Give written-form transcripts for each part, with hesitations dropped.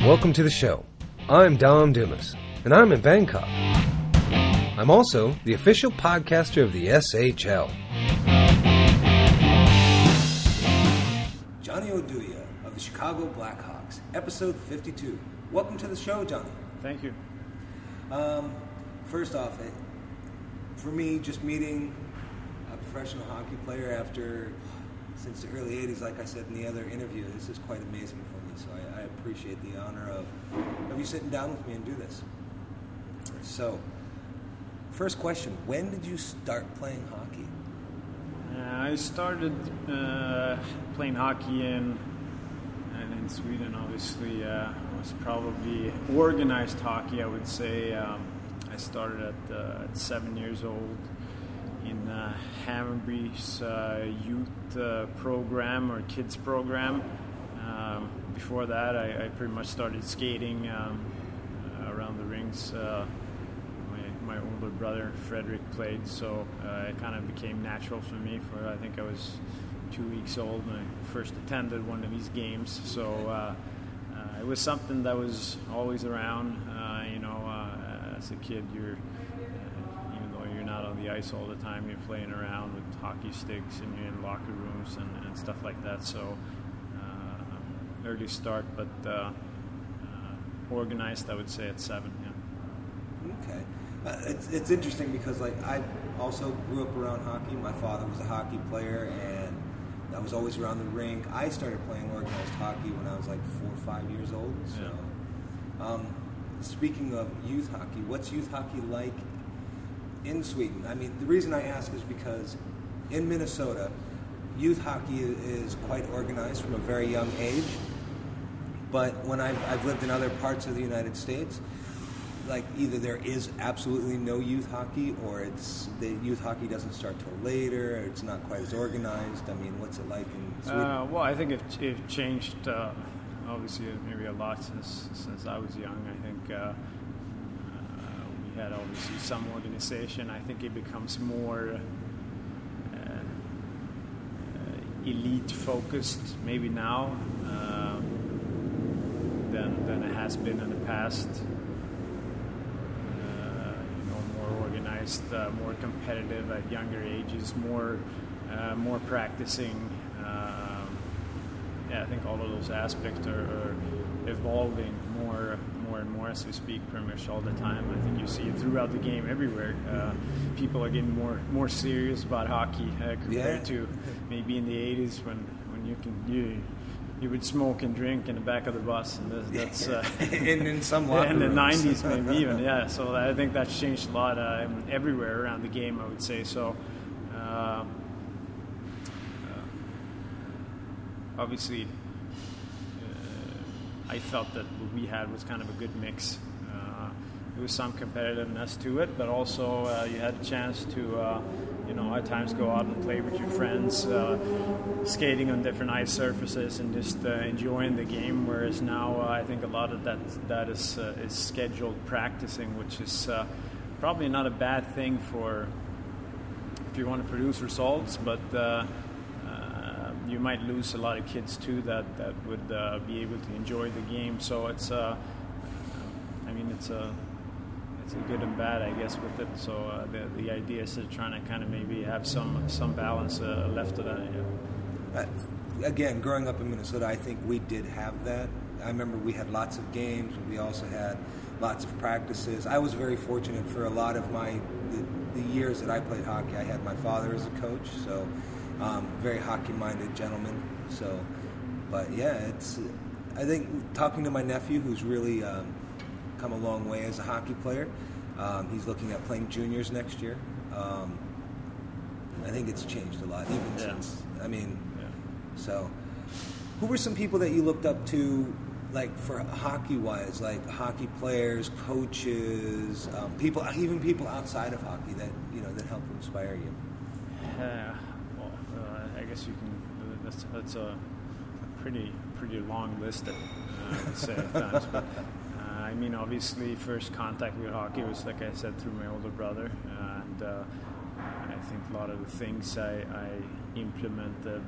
Welcome to the show. I'm Dom Dumais, and I'm in Bangkok. I'm also the official podcaster of the SHL. Johnny Oduya of the Chicago Blackhawks, episode 52. Welcome to the show, Johnny. Thank you. First off, for me, just meeting a professional hockey player since the early 80s, like I said in the other interview, this is quite amazing for me. So I appreciate the honor of you sitting down with me and do this. So, first question, when did you start playing hockey? I started playing hockey in Sweden, obviously. It was probably organized hockey, I would say. I started at 7 years old in Hammarby's youth program or kids program. Before that, I pretty much started skating around the rinks. My older brother Frederick played, so it kind of became natural for me. I think I was 2 weeks old when I first attended one of these games. So it was something that was always around. As a kid, even though you're not on the ice all the time, you're playing around with hockey sticks and you're in locker rooms and stuff like that. So early start, but organized, I would say, at 7. Yeah. Okay. It's interesting because I also grew up around hockey. My father was a hockey player, and I was always around the rink. I started playing organized hockey when I was 4 or 5 years old. So, yeah. Speaking of youth hockey, what's youth hockey like in Sweden? I mean, the reason I ask is because in Minnesota, youth hockey is quite organized from a very young age. But when I've lived in other parts of the United States, either there is absolutely no youth hockey, or the youth hockey doesn't start till later, or it's not quite as organized. I mean, what's it like in Sweden? Well, I think it changed, obviously, maybe a lot since I was young. I think we had obviously some organization. I think it becomes more elite focused maybe now than it has been in the past. More organized, more competitive at younger ages, more practicing. I think all of those aspects are evolving more and more as we speak, pretty much all the time. I think you see it throughout the game everywhere. People are getting more serious about hockey compared to maybe in the 80s when you would smoke and drink in the back of the bus, and that's in some locker in the rooms. 90s maybe even. Yeah, so I think that's changed a lot everywhere around the game, I would say. So obviously I felt that what we had was kind of a good mix. There was some competitiveness to it, but also you had a chance to at times go out and play with your friends, skating on different ice surfaces and just enjoying the game. Whereas now I think a lot of that is scheduled practicing, which is probably not a bad thing if you want to produce results, but you might lose a lot of kids too that would be able to enjoy the game. So it's it's a good and bad, I guess, with it. So the idea is to trying to kind of maybe have some balance left of that. Yeah. Again, growing up in Minnesota, I think we did have that. I remember we had lots of games, and we also had lots of practices. I was very fortunate for a lot of the years that I played hockey. I had my father as a coach, so very hockey-minded gentleman. So, but yeah, I think talking to my nephew, who's really come a long way as a hockey player. He's looking at playing juniors next year. I think it's changed a lot, even since. So who were some people that you looked up to, for hockey-wise, hockey players, coaches, people outside of hockey that that helped inspire you? I guess you can. That's a pretty long list, I would say at times. But obviously, first contact with hockey was, like I said, through my older brother, and I think a lot of the things I implemented,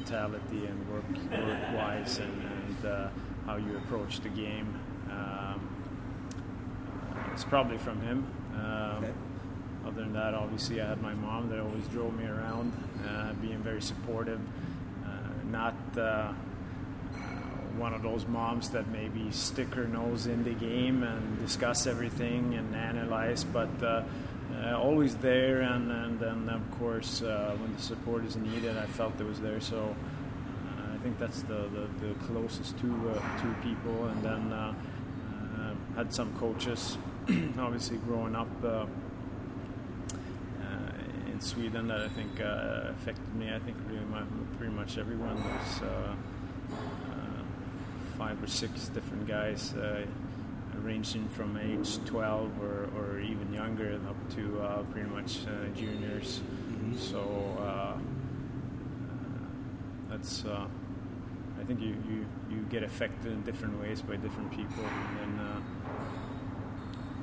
mentality and work-wise and how you approach the game. It's probably from him. Okay. Other than that, obviously, I had my mom that always drove me around, being very supportive. Not one of those moms that maybe stick her nose in the game and discuss everything and analyze, but always there. And then, of course, when the support is needed, I felt it was there. So I think that's the closest to people. And then had some coaches, obviously growing up in Sweden, that I think affected me. I think pretty much everyone. There's 5 or 6 different guys, ranging from age 12 or even younger up to pretty much juniors. Mm-hmm. So that's I think you get affected in different ways by different people, and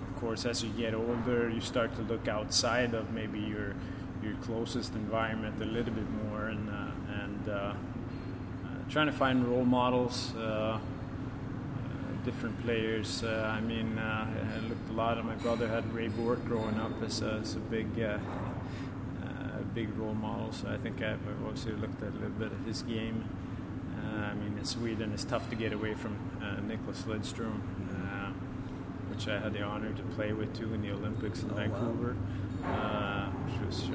of course, as you get older, you start to look outside of maybe your closest environment a little bit more, and trying to find role models, different players. I looked a lot at my brother. Had Ray Bork growing up as a big role model. So I think I've also looked at a little bit of his game. In Sweden, it's tough to get away from Nicholas Lidström, which I had the honor to play with too in the Olympics in Vancouver, which was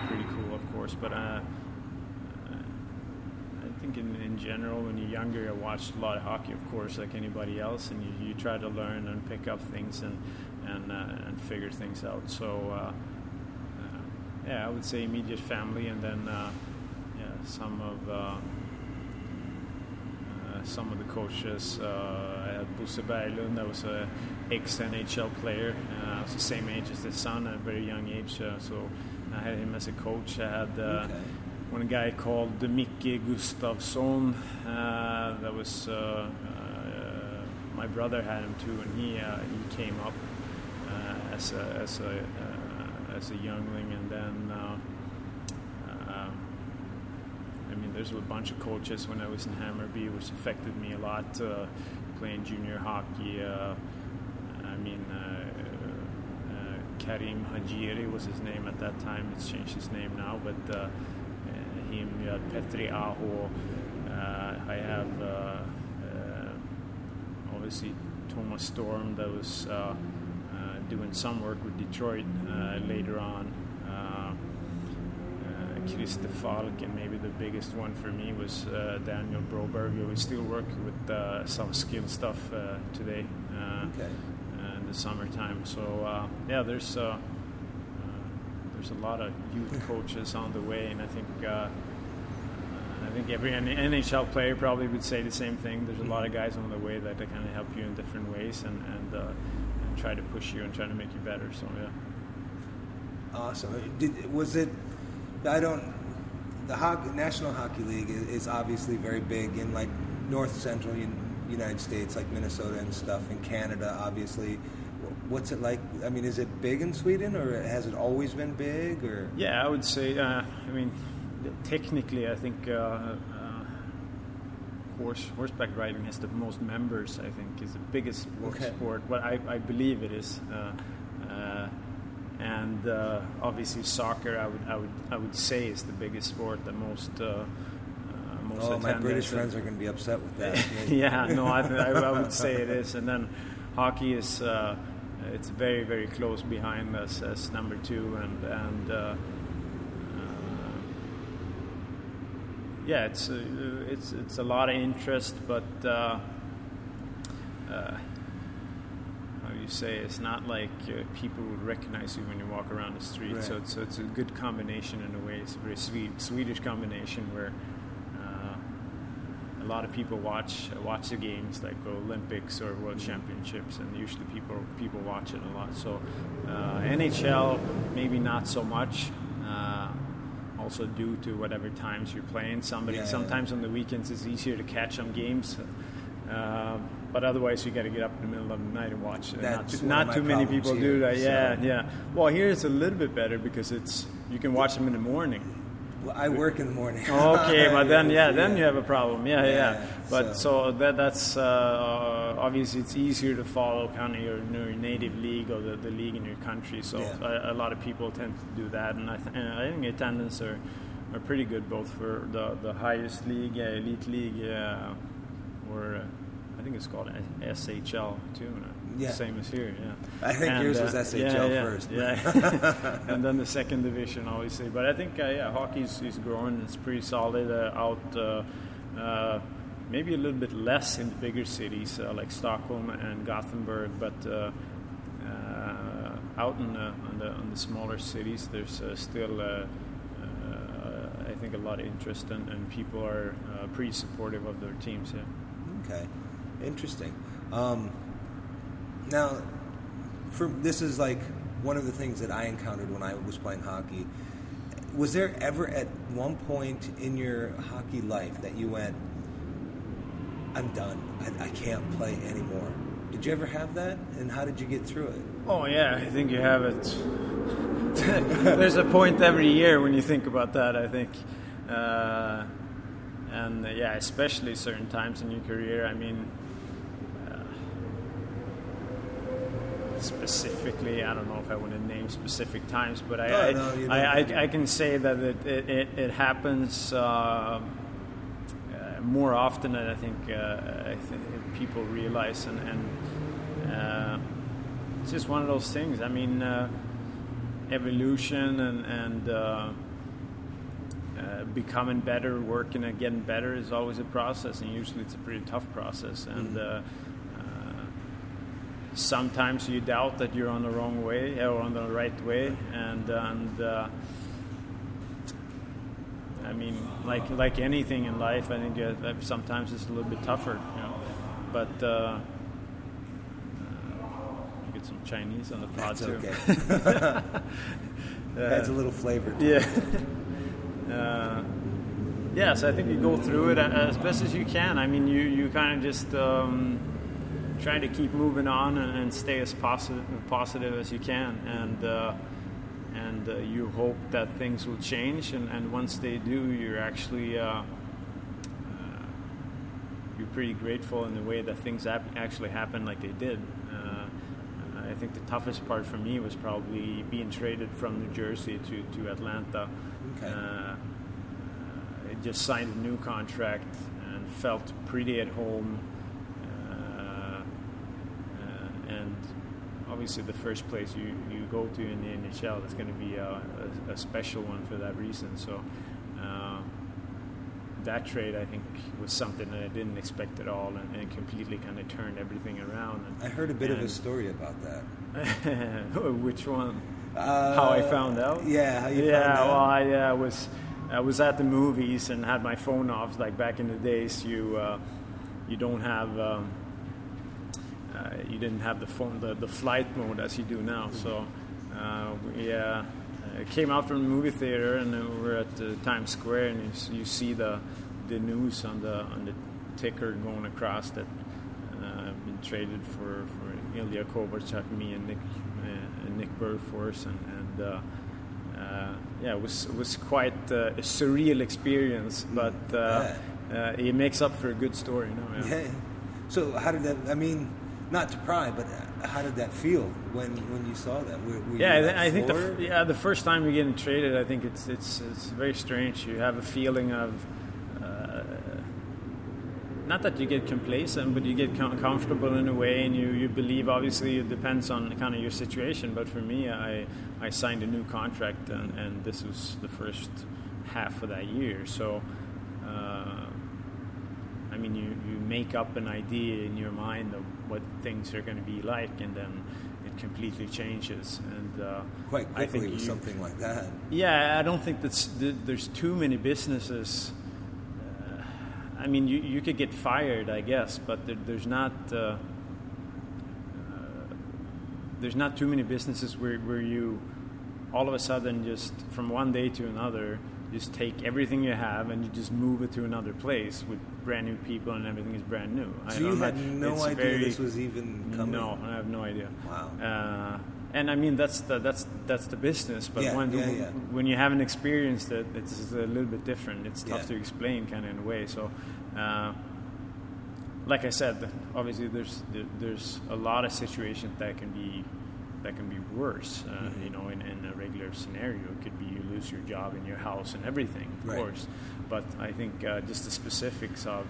pretty cool, of course. But I think in general, when you're younger, I watched a lot of hockey, of course, like anybody else, and you try to learn and pick up things and figure things out. So I would say immediate family, and then some of the coaches. I had Bosse Berglund, that was a ex-NHL player. I was the same age as his son at a very young age, so I had him as a coach. I had one guy called Micke Gustafsson. That was my brother had him too, and he came up as a youngling, and then. There's a bunch of coaches when I was in Hammarby, which affected me a lot, playing junior hockey. Karim Hajiri was his name at that time. It's changed his name now, but him, you had Petri Aho. I have obviously Thomas Storm, that was doing some work with Detroit later on. Christer Falk, and maybe the biggest one for me was Daniel Broberg, who we still work with some skill stuff today in the summertime. So there's a lot of youth coaches on the way, and I think every NHL player probably would say the same thing. There's a lot of guys on the way that kind of help you in different ways and try to push you and try to make you better. So Awesome. Was it? The National Hockey League is obviously very big in like North Central United States, like Minnesota and stuff, and Canada, obviously. What's it like? Is it big in Sweden, or has it always been big? Or I would say. Technically, I think horseback riding has the most members. I think is the biggest sport. What I believe it is. And obviously soccer, I would say, is the biggest sport, the most attendance. My British friends are going to be upset with that. I would say it is. And then hockey is it's very, very close behind us as number 2, and it's a lot of interest, but. Say it's not like people would recognize you when you walk around the street, right. So it's a good combination in a way. It's a very Swedish combination where a lot of people watch the games, like Olympics or World Championships, and usually people watch it a lot. So NHL maybe not so much, also due to whatever times you're playing. Sometimes on the weekends it's easier to catch some games. But otherwise, you got to get up in the middle of the night and watch. Not too many people do that. Yeah. Well, here it's a little bit better because you can watch them in the morning. Well, I work in the morning. Okay, but then then you have a problem. Yeah. But so that's obviously it's easier to follow kind of your native league or the league in your country. So a lot of people tend to do that, and I think attendance are pretty good both for the highest league, elite league, or I think it's called SHL too. Same as here. Yeah. I think yours was SHL first. Yeah. And then the second division, obviously. But I think hockey is growing. It's pretty solid maybe a little bit less in the bigger cities like Stockholm and Gothenburg, but out on the smaller cities, there's still I think a lot of interest, and people are pretty supportive of their teams. Yeah. Okay, interesting. Now, this is like one of the things that I encountered when I was playing hockey. Was there ever at one point in your hockey life that you went, I'm done, I can't play anymore? Did you ever have that? And how did you get through it? Oh, yeah, I think you have it. There's a point every year when you think about that, I think. Especially certain times in your career. I mean, specifically, I don't know if I want to name specific times, but I can say that it happens more often than I think people realize, and it's just one of those things. I mean, evolution and becoming better, working and getting better is always a process, and usually it's a pretty tough process, and sometimes you doubt that you're on the wrong way or on the right way, and I mean, like anything in life, I think sometimes it's a little bit tougher, But you get some Chinese on the pod too. Okay. Adds a little flavor to it. So I think you go through it as best as you can. I mean, you kind of just try to keep moving on and stay as positive as you can, and you hope that things will change, and once they do, you're actually you're pretty grateful in the way that things actually happen like they did. I think the toughest part for me was probably being traded from New Jersey to Atlanta. Okay. I just signed a new contract and felt pretty at home. And obviously the first place you go to in the NHL is going to be a special one for that reason. So that trade, I think, was something that I didn't expect at all, and completely kind of turned everything around. I heard a bit of a story about that. Which one? How I found out? Yeah, how you found out? Well, I was at the movies and had my phone off. Like back in the days, you don't have you didn't have the phone, the flight mode as you do now. So I came out from the movie theater, and we were at Times Square, and you see the news on the ticker going across that been traded for Ilya Kovalchuk, me and Nick Burforce, and it was quite a surreal experience, but it makes up for a good story, Yeah. So how did that? I mean, not to pry, but how did that feel when you saw that? I think the first time you're getting traded, I think it's very strange. You have a feeling of not that you get complacent, but you get comfortable in a way, and you believe. Obviously, it depends on kind of your situation. But for me, I signed a new contract, and this was the first half of that year. So. I mean, you make up an idea in your mind of what things are going to be like, and then it completely changes. And quite quickly with something like that. Yeah, I don't think there's too many businesses. I mean, you could get fired, I guess, but there's not too many businesses where you all of a sudden just from one day to another just take everything you have and you just move it to another place with brand new people, and everything is brand new. So you had no idea this was even coming? No, I have no idea. Wow. And I mean that's the business, but when you haven't experienced it, it's a little bit different. It's tough to explain, kind of in a way. So, like I said, obviously there's a lot of situations that can be worse. You know, in a regular scenario, it could be you lose your job in your house and everything, of course. But I think just the specifics of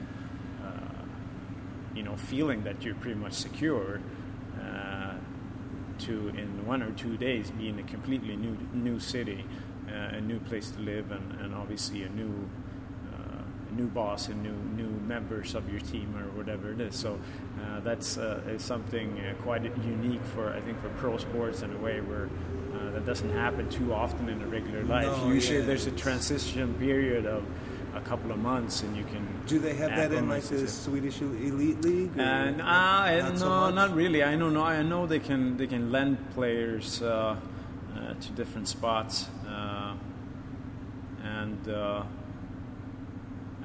you know, feeling that you're pretty much secure. To in 1 or 2 days be in a completely new city, a new place to live, and obviously a new boss and new members of your team or whatever it is. So that's is something quite unique for pro sports in a way where that doesn't happen too often in a regular life. Usually there's a transition period of a couple of months, and you can. Do they have that in like the Swedish Elite League? Not really. I don't know. I know they can lend players to different spots, and I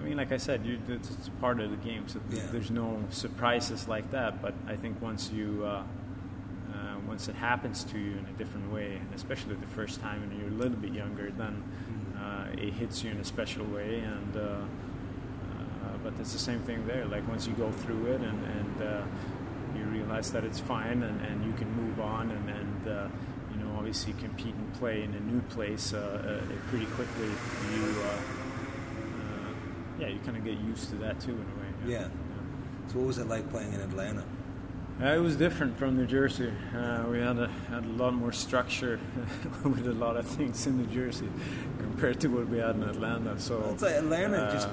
mean, like I said, it's part of the game. So there's no surprises like that. But I think once it happens to you in a different way, and especially the first time when you're a little bit younger, then. It hits you in a special way, and but it's the same thing there. Like once you go through it, and you realize that it's fine, and you can move on, and you know, obviously compete and play in a new place pretty quickly. You kind of get used to that too in a way. Yeah. So what was it like playing in Atlanta? It was different from New Jersey. We had a lot more structure with a lot of things in New Jersey compared to what we had in Atlanta. So it's like Atlanta just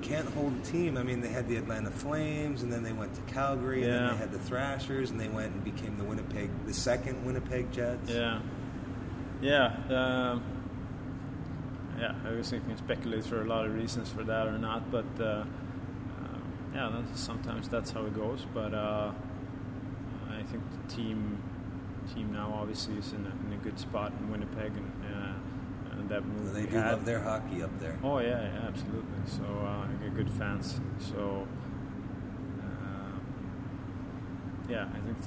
can't hold a team. I mean, they had the Atlanta Flames, and then they went to Calgary, and then they had the Thrashers, and they went and became the second Winnipeg Jets. I was thinking speculate for a lot of reasons for that or not, but sometimes that's how it goes. But I think the team now obviously is in a good spot in Winnipeg, and that move they do love their hockey up there. Oh yeah, absolutely. So I get good fans. So I think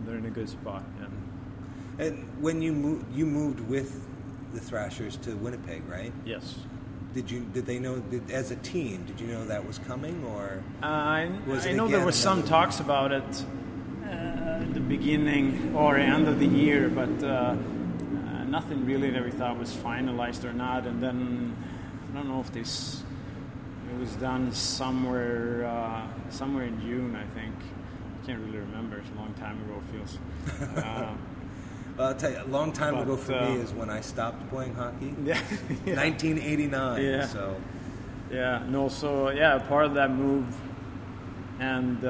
they're in a good spot. Yeah. And when you moved with the Thrashers to Winnipeg, right? Yes. Did they know as a team? Did you know that was coming, or I know there was some talks about it at the beginning or end of the year, but nothing really that we thought was finalized or not. And then I don't know if it was done somewhere in June, I think. I can't really remember. It's a long time ago, it feels. I'll tell you, a long time ago for me is when I stopped playing hockey. 1989. Yeah. So. Yeah. No. So part of that move, and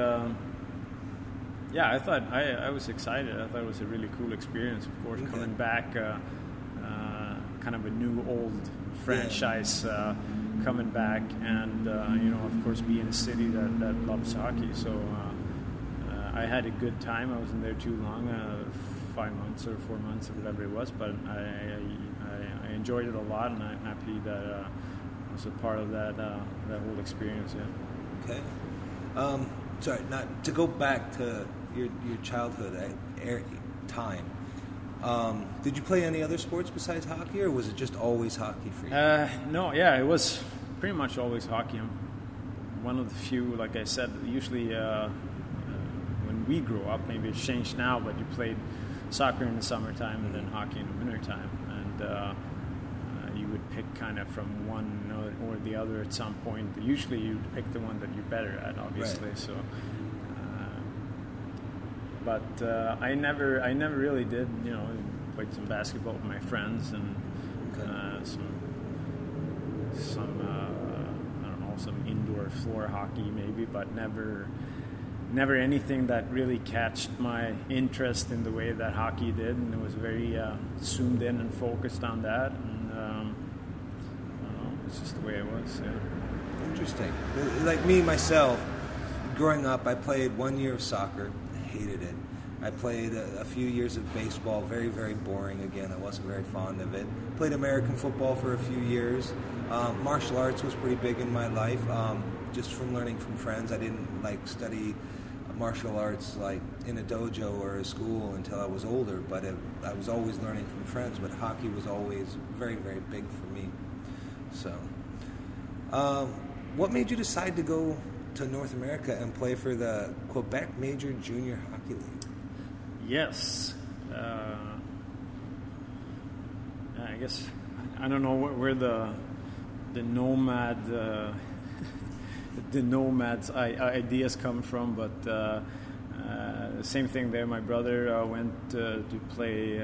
I thought I was excited. I thought it was a really cool experience. Of course, coming back, kind of a new old franchise coming back, and of course, be in a city that loves hockey. So I had a good time. I wasn't there too long. 5 months or 4 months or whatever it was, but I enjoyed it a lot, and I'm happy that I was a part of that whole experience. Okay. Sorry, not to go back to your childhood time. Did you play any other sports besides hockey, or was it just always hockey for you? No, it was pretty much always hockey. I'm one of the few, like I said, usually when we grew up, maybe it's changed now, but you played soccer in the summertime and then hockey in the wintertime, and you would pick kind of from one or the other at some point. Usually you'd pick the one that you're better at, obviously. Right. So I never really did, played some basketball with my friends and some I don't know, some indoor floor hockey maybe, but never anything that really catched my interest in the way that hockey did, and it was very zoomed in and focused on that, and I don't know, it's just the way it was. Yeah. Interesting. Like me, myself, growing up, I played 1 year of soccer. I hated it. I played a few years of baseball, very, very boring. Again, I wasn't very fond of it. Played American football for a few years. Martial arts was pretty big in my life, just from learning from friends. I didn't study martial arts like in a dojo or a school until I was older, but I was always learning from friends, but hockey was always very, very big for me. So, what made you decide to go to North America and play for the Quebec Major Junior Hockey League? Yes. I guess, I don't know where the nomad... the nomads ideas come from, but same thing there. My brother went to play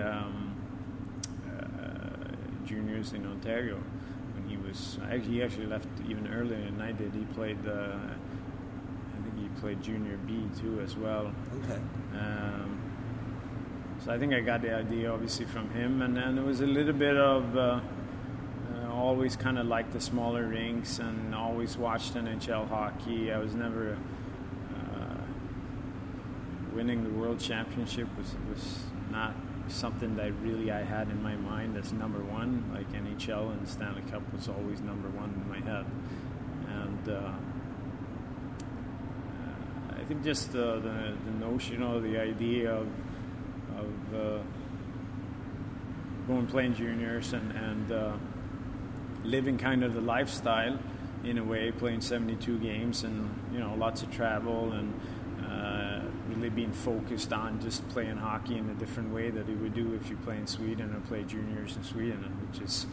juniors in Ontario when he actually left even earlier than I did. He played I think he played junior B too as well. Okay. So I think I got the idea obviously from him, and then it was a little bit of always kind of liked the smaller rinks and always watched NHL hockey. I was never winning the World Championship was not something that really I had in my mind as number one. Like NHL and Stanley Cup was always number one in my head. And I think just the notion or the idea of going playing juniors and living kind of the lifestyle in a way, playing 72 games and lots of travel and really being focused on just playing hockey in a different way that you would do if you play in Sweden or play juniors in Sweden, which is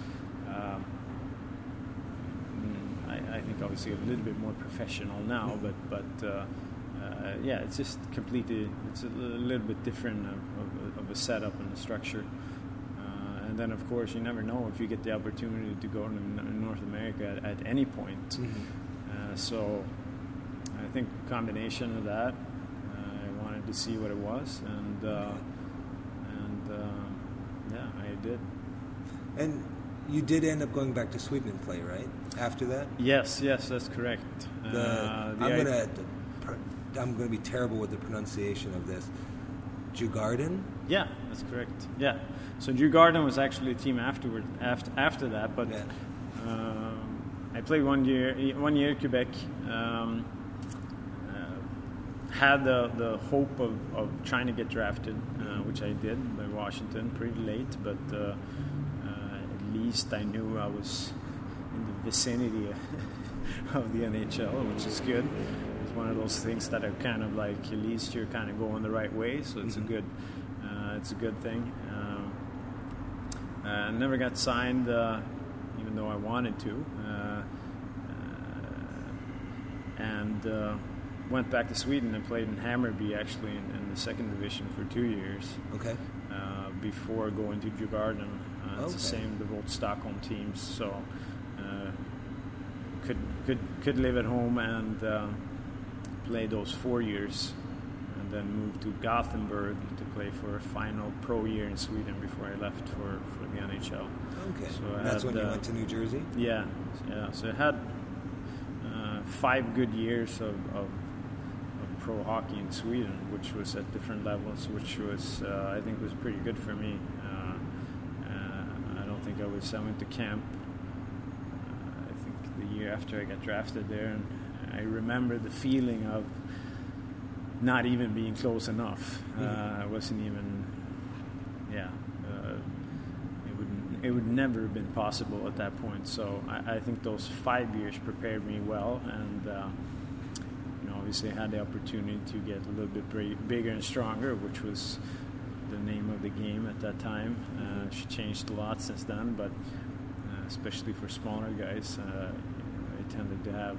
I think obviously a little bit more professional now, but yeah, it's just completely, it's a little bit different of a setup and a structure. And then, of course, you never know if you get the opportunity to go to North America at any point. Mm-hmm. So I think a combination of that, I wanted to see what it was, and yeah, I did. And you did end up going back to Sweden and play, right? After that? Yes, that's correct. I'm gonna be terrible with the pronunciation of this. Djurgården? Yeah, that's correct. Yeah. So Djurgården was actually a team after that, but yeah. I played 1 year in Quebec. Had the hope of trying to get drafted, which I did by Washington pretty late, but at least I knew I was in the vicinity of the NHL, which is good. It's one of those things that are kind of like, at least you're kind of going the right way, so it's it's a good thing. Never got signed, even though I wanted to, and went back to Sweden and played in Hammarby actually in the second division for 2 years. Okay. Before going to Djurgården. It's the same, the both Stockholm teams, so could live at home and play those 4 years, and then moved to Gothenburg to play for a final pro year in Sweden before I left for the NHL. Okay, so that's when you went to New Jersey? Yeah. So I had 5 good years of pro hockey in Sweden, which was at different levels, which was I think was pretty good for me. I don't think I went to camp I think the year after I got drafted there, and I remember the feeling of not even being close enough. I wasn't even, it would never have been possible at that point. So I think those 5 years prepared me well, and obviously I had the opportunity to get a little bit bigger and stronger, which was the name of the game at that time. It's changed a lot since then, but especially for smaller guys, I tended to have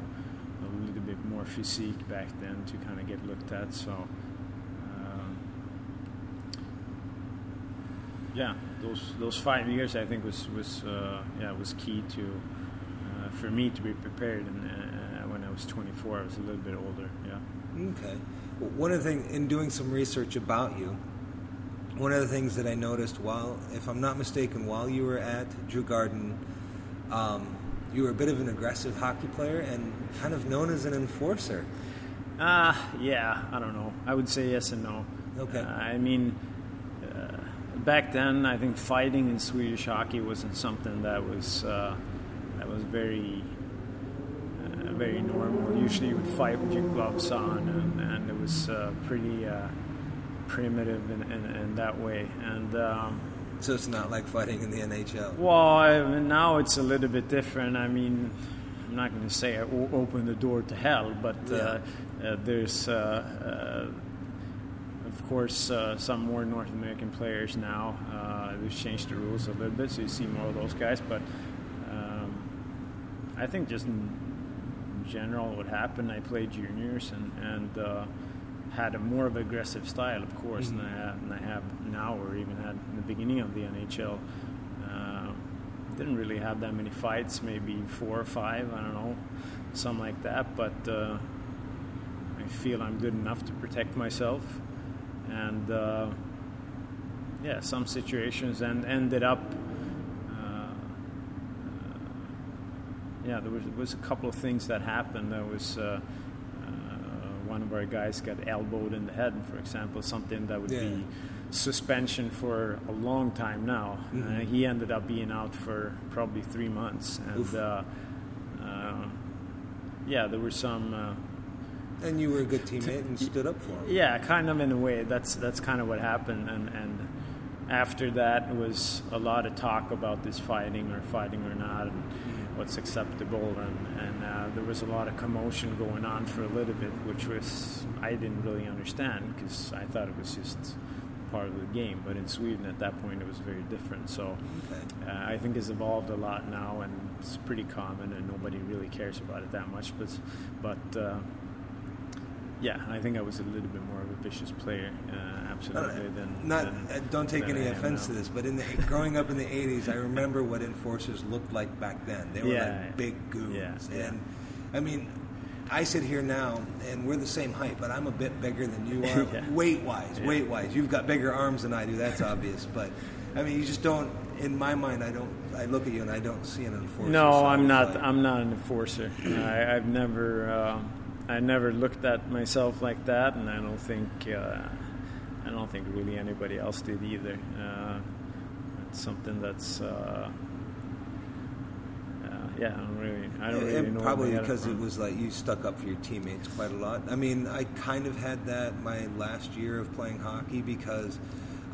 a little bit more physique back then to kind of get looked at. So those 5 years I think was key to for me to be prepared. And when I was 24, I was a little bit older. Yeah. Okay. Well, one of the things in doing some research about you, one of the things that I noticed if I'm not mistaken, while you were at Djurgården, you were a bit of an aggressive hockey player and kind of known as an enforcer. Yeah, I don't know. I would say yes and no. Okay. I mean, back then, I think fighting in Swedish hockey wasn't something that was very very normal. Usually you would fight with your gloves on, and it was pretty primitive in that way. And so it's not like fighting in the NHL. Well, now it's a little bit different. I mean, I'm not going to say I open the door to hell, but there's, of course, some more North American players now. They've changed the rules a little bit, so you see more of those guys. But I think just in general what happened, I played juniors and had a more of an aggressive style, of course, than I have now, or even had in the beginning of the NHL. Didn't really have that many fights, maybe 4 or 5, I don't know, something like that. But I feel I'm good enough to protect myself. And some situations ended up. There was a couple of things that happened. There was one of our guys got elbowed in the head, for example, something that would be suspension for a long time now. He ended up being out for probably 3 months, and there were some. And you were a good teammate and stood up for him. Yeah, kind of in a way. That's kind of what happened, and after that, it was a lot of talk about this fighting or not, and what's acceptable, and there was a lot of commotion going on for a little bit, which I didn't really understand, because I thought it was just part of the game. But in Sweden at that point it was very different. So I think it's evolved a lot now, and it's pretty common, and nobody really cares about it that much. But I think I was a little bit more of a vicious player, absolutely. Don't take any offense to this, but growing up in the '80s, I remember what enforcers looked like back then. They were like big goons, and I mean, I sit here now, and we're the same height, but I'm a bit bigger than you are, weight-wise. You've got bigger arms than I do. That's obvious, but I mean, you just don't. In my mind, I look at you and I don't see an enforcer. No, I'm not. I'm not an enforcer. I've never. I never looked at myself like that, and I don't think really anybody else did either. It's something that's I don't really know. Probably because it was like you stuck up for your teammates quite a lot. I mean, I kind of had that my last year of playing hockey, because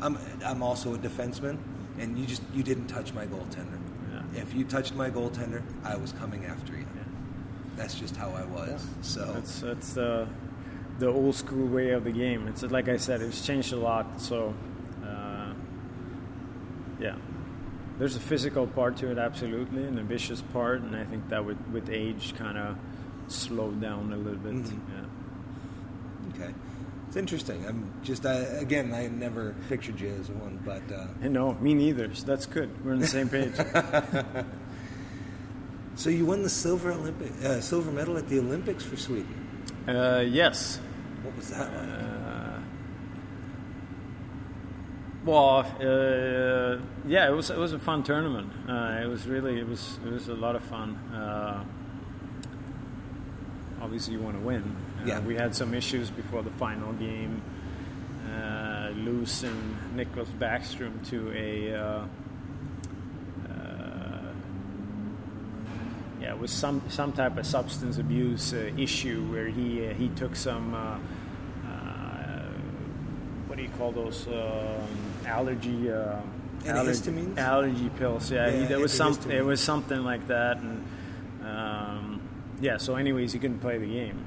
I'm also a defenseman, and you didn't touch my goaltender. Yeah. If you touched my goaltender, I was coming after you. Yeah. That's just how I was. Yeah. So that's the old school way of the game. It's like I said, it's changed a lot. So there's a physical part to it, absolutely, and a vicious part, and I think that with age kind of slowed down a little bit. Yeah. Okay. It's interesting. I'm just again, I never pictured you as one, but no, me neither. So that's good. We're on the same page. So you won the silver medal at the Olympics for Sweden. Yes. What was that like? It was a fun tournament. It was a lot of fun. Obviously, you want to win. We had some issues before the final game, losing Nicholas Backstrom to it was some type of substance abuse issue where he took some what do you call those allergy antihistamines? Allergy pills. It was something like that, and so anyways, he couldn't play the game,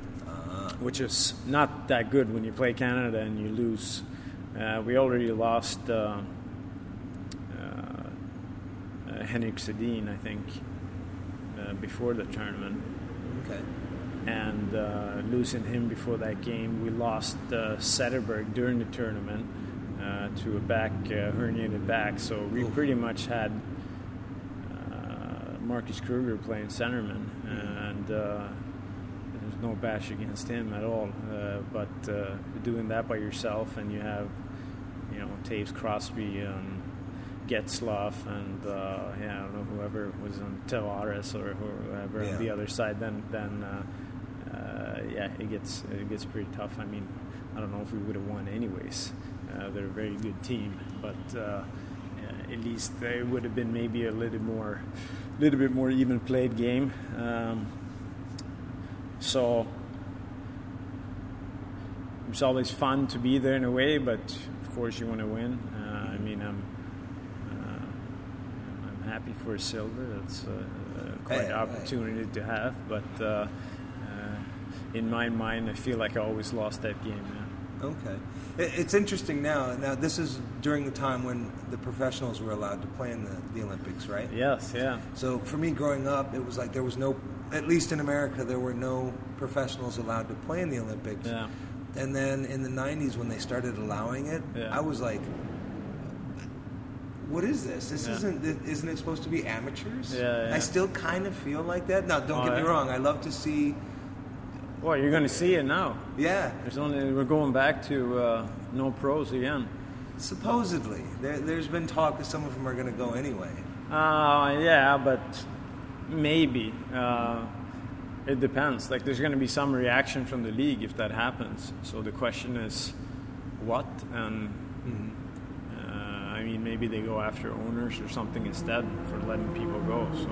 which is not that good when you play Canada and you lose. We already lost Henrik Sedin, I think, before the tournament. Okay. And losing him before that game, we lost Zetterberg during the tournament to a herniated back. So we pretty much had Marcus Kruger playing centerman, and there's no bash against him at all. But doing that by yourself, and you have, Taves Crosby and Getzlaff and I don't know, whoever was on Tavares or whoever on the other side, then it gets pretty tough. I mean, I don't know if we would have won anyways. They're a very good team, but at least it would have been maybe a little bit more even played game. So it's always fun to be there in a way, but of course you want to win. I mean, I'm happy for a silver. That's quite an opportunity to have, but in my mind, I feel like I always lost that game. Yeah. Okay. It's interesting now. Now, this is during the time when the professionals were allowed to play in the Olympics, right? Yes, yeah. So for me growing up, it was like there was no, at least in America, there were no professionals allowed to play in the Olympics. Yeah. And then in the 90s when they started allowing it, I was like, what is this? This isn't it supposed to be amateurs? Yeah. I still kind of feel like that. Now, don't get me wrong. I love to see. Well, you're going to see it now. Yeah. We're going back to no pros again. Supposedly. There's been talk that some of them are going to go anyway. Yeah, but maybe. It depends. Like, there's going to be some reaction from the league if that happens. So the question is, what? And I mean, maybe they go after owners or something instead for letting people go. So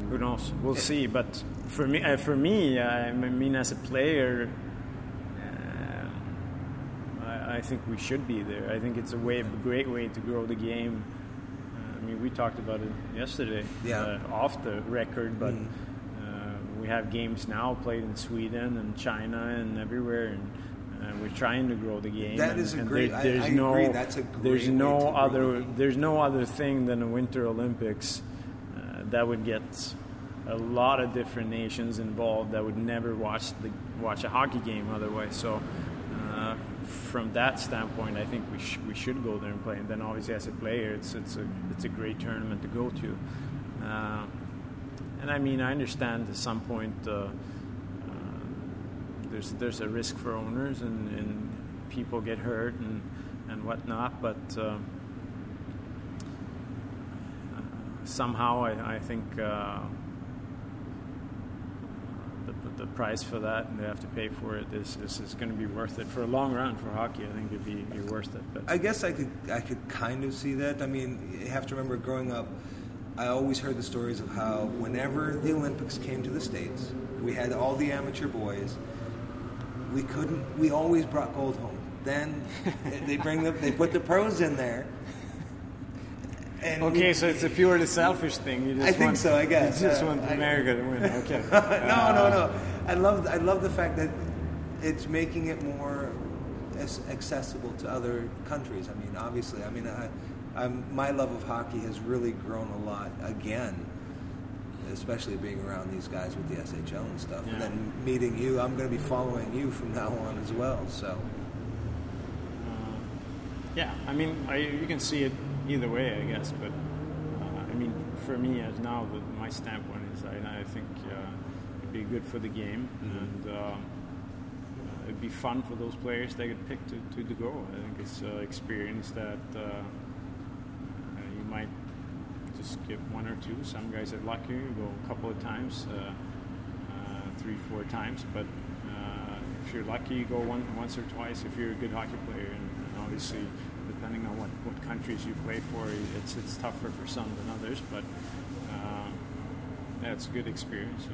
who knows? We'll see. But for me, I mean, as a player, I think we should be there. I think it's a great way to grow the game. I mean, we talked about it yesterday, off the record, but we have games now played in Sweden and China and everywhere, and we're trying to grow the game. That is a great. I agree. That's a great. There's no other thing than the Winter Olympics that would get a lot of different nations involved that would never watch a hockey game otherwise. So from that standpoint, I think we should go there and play. And then obviously as a player, it's a great tournament to go to. And I mean, I understand at some point there's a risk for owners and people get hurt and whatnot, but somehow I think the price for that, and they have to pay for it, is going to be worth it for a long run for hockey. I think it'd be worth it. But I guess I could kind of see that. I mean, you have to remember growing up, I always heard the stories of how whenever the Olympics came to the States, we had all the amateur boys. We always brought gold home. Then they put the pros in there. And so it's a purely selfish thing. You just I guess. You just want America to win. Okay. No. I love the fact that it's making it more accessible to other countries. I mean, obviously, my love of hockey has really grown a lot again, especially being around these guys with the SHL and stuff. Yeah. And then meeting you, I'm going to be following you from now on as well. So. Yeah, I mean, you can see it either way, I guess. But I mean, for me, as now, my standpoint is, I think it'd be good for the game, and it'd be fun for those players that get picked to go. I think it's an experience that you might just get one or two. Some guys are lucky, go a couple of times, 3-4 times. But if you're lucky, you go once or twice if you're a good hockey player. And obviously, depending on what countries you play for, it's tougher for some than others. But it's a good experience.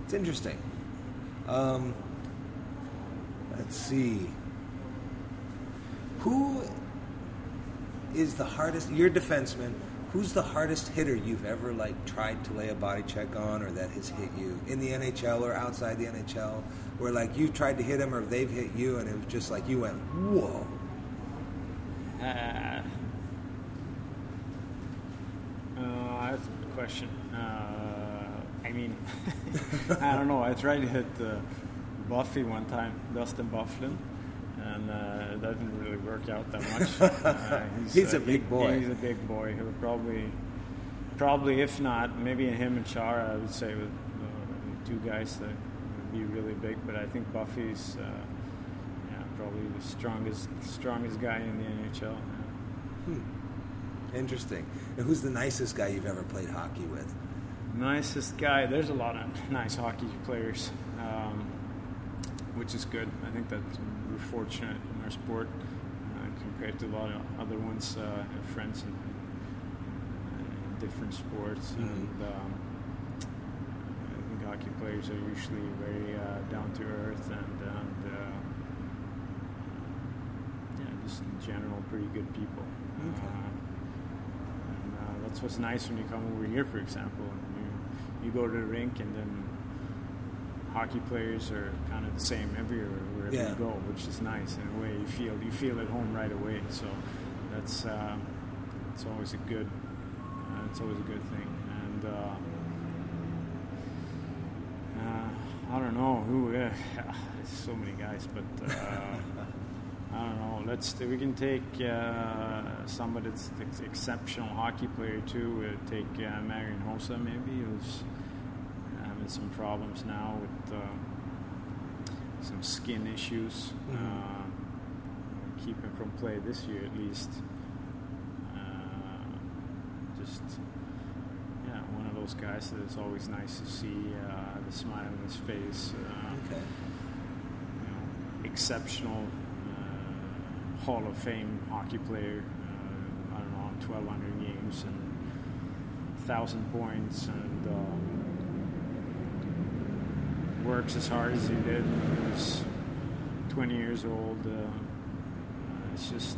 It's interesting. Let's see. Who is the hardest? You're a defenseman. Who's the hardest hitter you've ever tried to lay a body check on, or that has hit you in the NHL or outside the NHL, where you've tried to hit them or they've hit you, and it was just you went, whoa. That's a good question. I mean, I don't know. I tried to hit Buffy one time, Dustin Bufflin, and it doesn't really work out that much. He's a big boy. He's a big boy. He would probably, if not, maybe him and Chara, I would say, with two guys that would be really big. But I think Buffy's probably the strongest guy in the NHL. Interesting. And who's the nicest guy you've ever played hockey with? Nicest guy? There's a lot of nice hockey players, which is good. I think that we're fortunate in our sport compared to a lot of other ones, friends in different sports. And I think hockey players players are usually very down to earth and just in general pretty good people. Okay. And that's what's nice when you come over here, for example. You go to the rink, and then hockey players are kind of the same everywhere wherever you go, which is nice in a way. You feel at home right away. So that's it's always a good thing. And I don't know who. There's so many guys, but I don't know. We can take somebody that's an exceptional hockey player too. Take Marian Hossa maybe, who's having some problems now with some skin issues. Keep him from play this year at least. One of those guys that it's always nice to see the smile on his face. Exceptional Hall of Fame hockey player. 1,200 games and 1,000 points, and works as hard as he did when he was 20 years old. It's just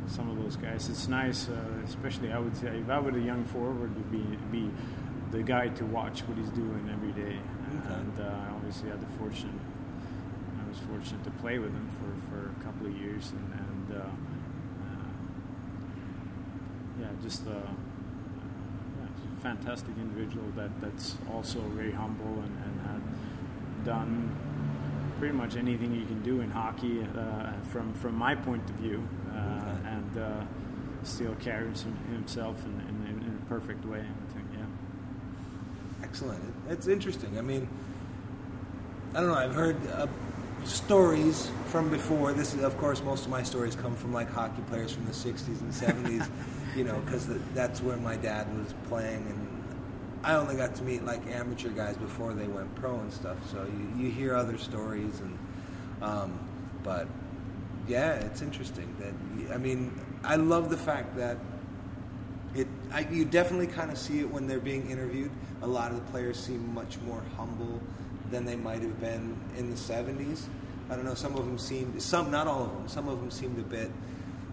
some of those guys. It's nice, especially I would say if I were a young forward, would be the guy to watch what he's doing every day. And obviously I was fortunate to play with him for a couple of years, and just a fantastic individual that's also very humble and had done pretty much anything you can do in hockey from my point of view, and still carries himself in a perfect way. I think, Excellent. It's interesting. I mean, I don't know. I've heard stories from before. This is, of course, most of my stories come from like hockey players from the 60s and 70s, because that's where my dad was playing, and I only got to meet like amateur guys before they went pro and stuff. So you hear other stories, and but yeah, it's interesting. I love the fact that you definitely kind of see it when they're being interviewed. A lot of the players seem much more humble than they might have been in the 70s. I don't know, not all of them, some of them seemed a bit,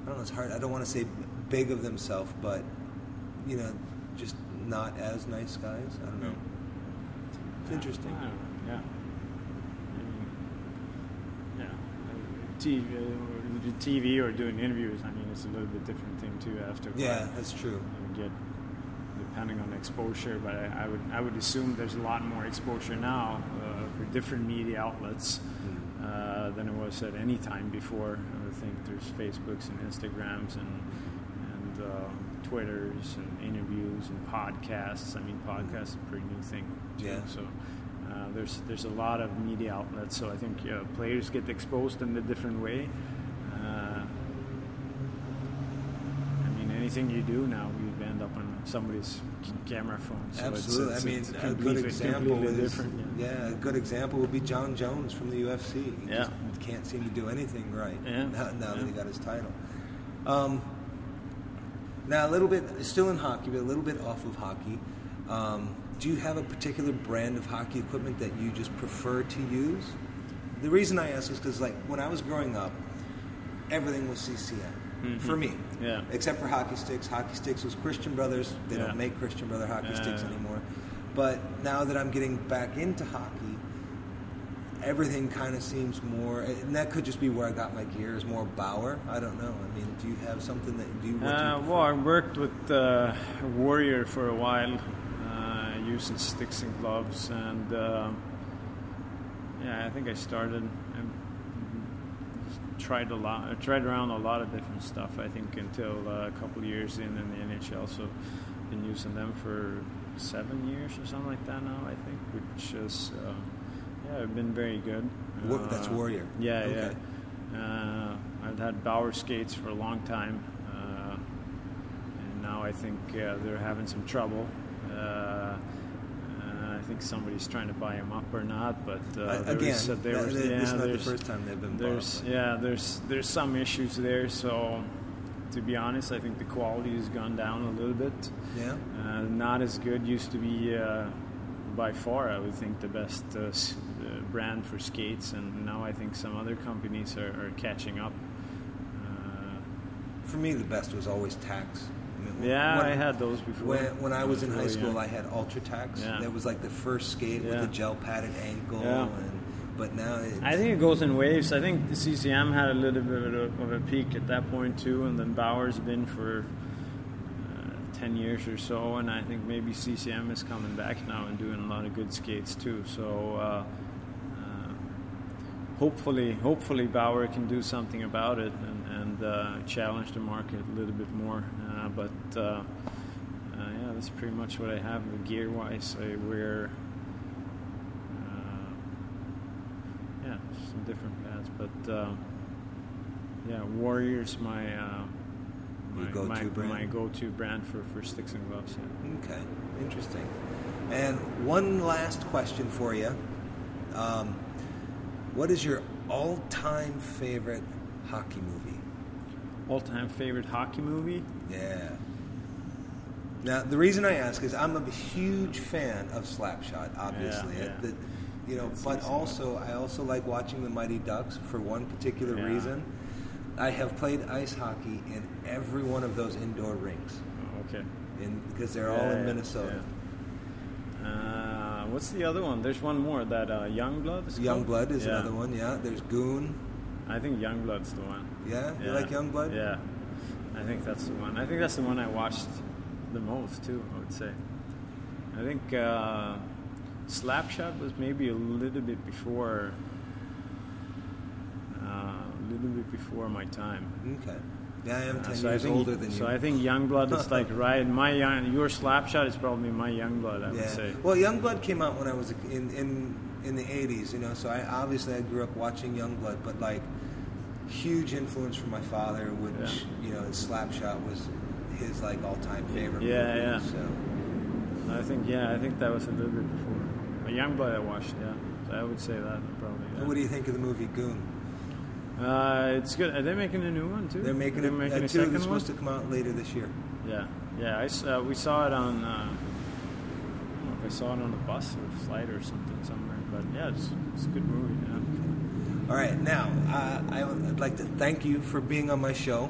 I don't know, it's hard, I don't want to say big of themselves, but, just not as nice guys. I don't know. It's interesting. TV or doing interviews, it's a little bit different thing too after. Yeah, that's true. You get, depending on exposure, but I would assume there's a lot more exposure now for different media outlets than it was at any time before. I think there's Facebooks and Instagrams and Twitters and interviews and podcasts. Podcasts is a pretty new thing too. Yeah. So there's a lot of media outlets. So I think players get exposed in a different way. Anything you do now, you end up on somebody's camera phone. So absolutely. It's a good example is different. A good example would be John Jones from the UFC. He just can't seem to do anything right now that he got his title. Now a little bit still in hockey, but a little bit off of hockey. Do you have a particular brand of hockey equipment that you just prefer to use? The reason I ask is because, when I was growing up, everything was CCM. Mm-hmm. For me, except for hockey sticks. Hockey sticks was Christian Brothers. They don't make Christian Brother hockey sticks anymore. But now that I'm getting back into hockey, everything kind of seems more, and that could just be where I got my gear, is more Bauer. I don't know. Do you have something that you do? I worked with Warrior for a while, using sticks and gloves, and I think I started. Tried around a lot of different stuff, I think, until a couple of years in the NHL. So been using them for 7 years or something like that now, I think, which is been very good. That's Warrior. Yeah. I've had Bauer skates for a long time, and now I think they're having some trouble. I think somebody's trying to buy them up or not, but this is not the first time they've been bought. There's some issues there, so to be honest, I think the quality has gone down a little bit. Yeah. Not as good. Used to be by far, I would think, the best brand for skates, and now I think some other companies are catching up. For me, the best was always Tax. I had those before. When I was in high school, I had Ultra Tax. Yeah. That was like the first skate with the gel padded ankle. Yeah. But now I think it goes in waves. I think the CCM had a little bit of a peak at that point too, and then Bauer's been for 10 years or so, and I think maybe CCM is coming back now and doing a lot of good skates too. So hopefully Bauer can do something about it and challenge the market a little bit more. But that's pretty much what I have gear-wise. I wear some different pads, but Warrior's my go-to brand for sticks and gloves. Yeah. Okay, interesting. And one last question for you. What is your all-time favorite hockey movie? All-time favorite hockey movie? Yeah. Now, the reason I ask is I'm a huge fan of Slapshot, obviously. Yeah. But also, I also like watching the Mighty Ducks for one particular reason. I have played ice hockey in every one of those indoor rinks. Oh, okay. Because they're all in Minnesota. Yeah. What's the other one? There's one more. That Youngblood is called? Youngblood is another one, yeah. There's Goon. I think Youngblood's the one. Yeah? You like Youngblood? Yeah. I think that's the one. I think that's the one I watched the most, too, I would say. I think Slapshot was maybe a little bit before my time. Okay. Yeah, I am 10 years older than you. So I think Youngblood is like right. Your Slapshot is probably my Youngblood, I would say. Well, Youngblood came out when I was in the 80s, so I grew up watching Youngblood, but like huge influence from my father, which Slapshot was his like all-time favorite movie. Yeah. So I think that was a little bit before. Youngblood I watched, so I would say that probably. Yeah. And what do you think of the movie Goon? It's good. Are they making a new one too? They're making a second one. It's supposed to come out later this year. Yeah. We saw it on. I don't know if I saw it on a bus or a flight or something somewhere. But yeah, it's a good movie. Yeah. All right, now I'd like to thank you for being on my show.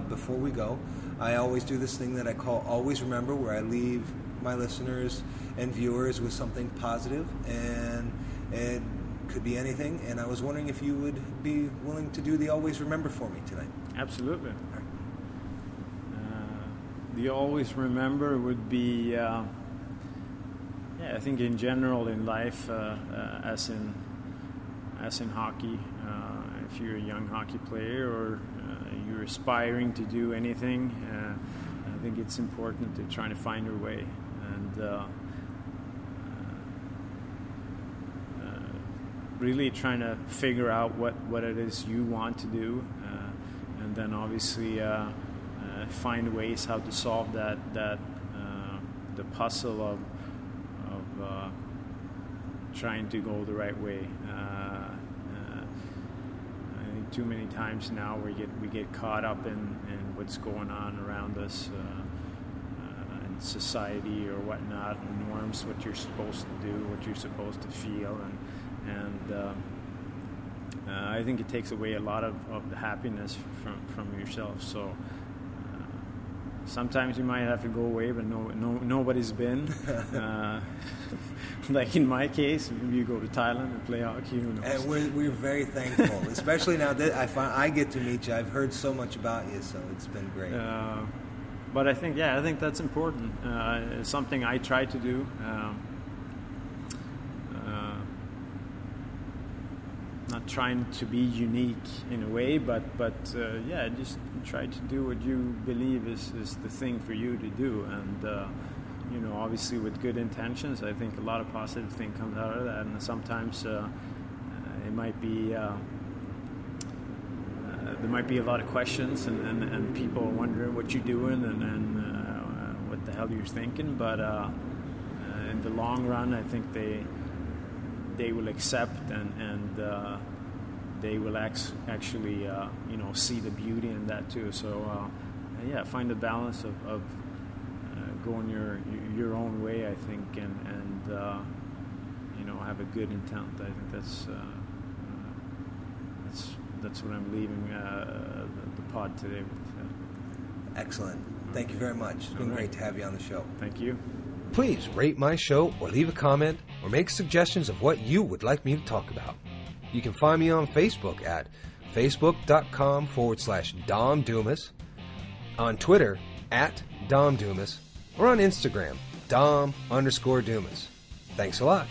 Before we go, I always do this thing that I call Always Remember, where I leave my listeners and viewers with something positive, and it could be anything. And I was wondering if you would be willing to do the Always Remember for me tonight. Absolutely. The Always Remember would be, I think in general in life, as in hockey, if you're a young hockey player or you're aspiring to do anything, I think it's important to try to find your way and really trying to figure out what it is you want to do, and then obviously find ways how to solve that the puzzle of trying to go the right way. I think too many times now we get caught up in what's going on around us in society or whatnot, and norms, what you're supposed to do, what you're supposed to feel, and I think it takes away a lot of the happiness from yourself. So sometimes you might have to go away, but nobody's been. Like in my case, maybe you go to Thailand and play hockey. Who knows? And we're very thankful, especially now that I get to meet you. I've heard so much about you, so it's been great. But I think that's important. It's something I try to do. Not trying to be unique in a way, but just try to do what you believe is the thing for you to do, and obviously with good intentions, I think a lot of positive thing comes out of that, and sometimes it might be there might be a lot of questions and people wondering what you're doing and what the hell you're thinking, but in the long run, I think they will accept and they will actually see the beauty in that too. So find the balance of going your own way, I think, and have a good intent. I think that's what I'm leaving the pod today with. Excellent. Thank you very much. It's been great to have you on the show. Thank you. Please rate my show or leave a comment or make suggestions of what you would like me to talk about. You can find me on Facebook at facebook.com/Dom Dumais, on Twitter at Dom Dumais, or on Instagram, Dom_Dumais. Thanks a lot.